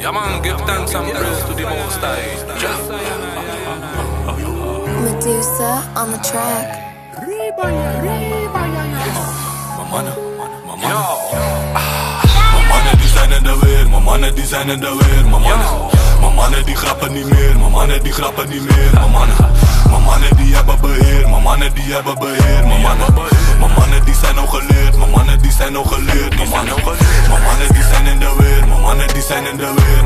Yeah man, give thanks and praise to the Most High. Medusa on the track. Mijn mannen die zijn er weer, mijn mannen die zijn er weer, mijn mannen die grappen niet meer, mijn mannen die grappen niet meer, mijn mannen die hebben beheer, mijn mannen die hebben beheer, mijn mannen die zijn nog geleerd, mijn mannen die zijn nog geleerd, mijn mannen die zijn in de weer, mijn mannen die zijn in de weer,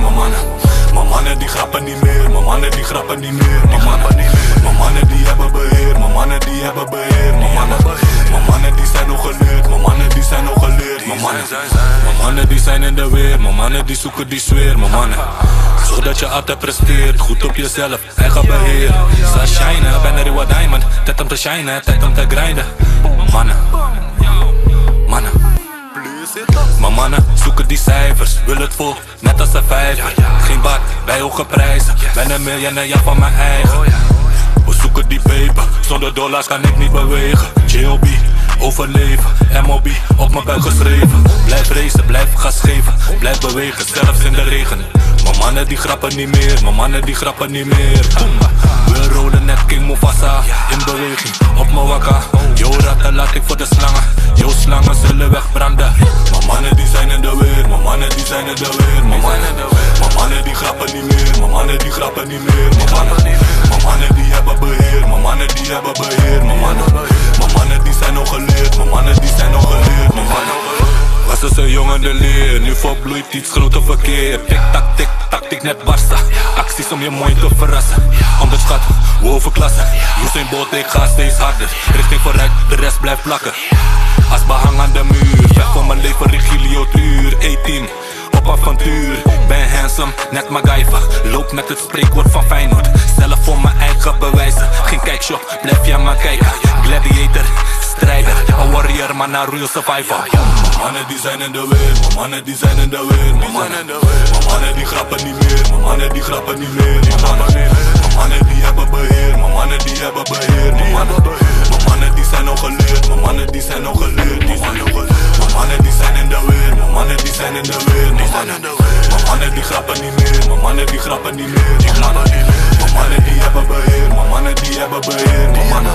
mijn mannen die grappen niet meer, mijn mannen die grappen niet meer, mijn mannen die hebben beheer, mijn mannen die hebben beheer, mijn mannen die zijn nog geleerd, mijn mannen die zijn nog geleerd, mijn mannen die zijn in de weer, mijn mannen die zoeken die sfeer, mijn mannen. Zodat je altijd presteert, goed op jezelf, eigen beheer. Sta shinen, ben er in wat diamond. Tijd om te shinen, tijd om te grinden. Mannen, mannen. Maar mannen zoeken die cijfers, wil het vol, net als een vijver. Geen bad, bij hoge prijzen, ben een miljonair, ja van mijn eigen. We zoeken die paper, zonder dollars kan ik niet bewegen. JLB, overleven, MOB, op mijn buik geschreven. Blijf racen, blijf gas geven, blijf bewegen, zelfs in de regen. Mijn mannen die grappen niet meer, mijn mannen die grappen niet meer. We rollen net King Mufasa, in beweging, op mijn wakka. Yo ratten laat ik voor de slangen, yo slangen zullen wegbranden. Mijn mannen die zijn in de weer, mijn mannen die zijn in de weer. Mijn mannen die grappen niet meer, mijn mannen die grappen niet meer. Mijn mannen die hebben beheer, mijn mannen die hebben beheer. Mijn mannen die zijn nog geleerd, mijn mannen die zijn nog geleerd. Was dus een jongen de leer, nu volbloeit iets grote verkeer. Tik tak, tik net barsten. Acties om je mooi te verrassen. Onderschat, we overklassen. Usain Bolt, ik ga steeds harder. Richting vooruit, de rest blijft plakken. Als behang aan de muur, weg van mijn leven, Regilio het uur. 18, op avontuur. Ben handsome, net MacGyver. Loop met het spreekwoord van Feyenoord. Zelf voor mijn eigen bewijzen. Geen kijkshop, blijf jij maar kijken. Gladiator, strijder, een warrior, maar naar real survivor. Mijn mannen die zijn in de weer, mijn mannen die zijn in de weer. Mijn mannen die grappen niet meer, mijn mannen die grappen niet meer. Mijn mannen die hebben beheer, mijn mannen die hebben beheer. Mijn mannen die zijn nog geleerd, mijn mannen die zijn nog geleerd. Mijn mannen die zijn in de weer, mijn mannen die zijn in de weer. Mijn mannen die grappen niet meer, mijn mannen die grappen niet meer. Mijn mannen die hebben beheer, mijn mannen die hebben beheer. Mijn mannen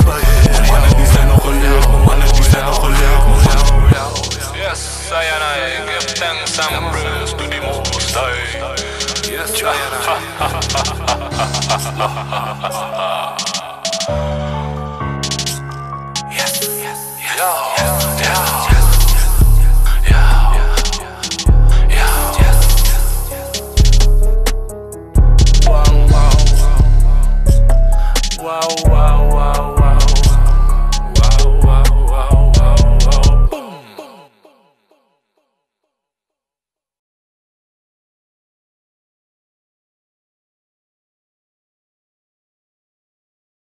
die zijn nog geleerd, mijn mannen die zijn nog geleerd. Yes, I and I give thanks and praise to the Most High. Yes, I and I.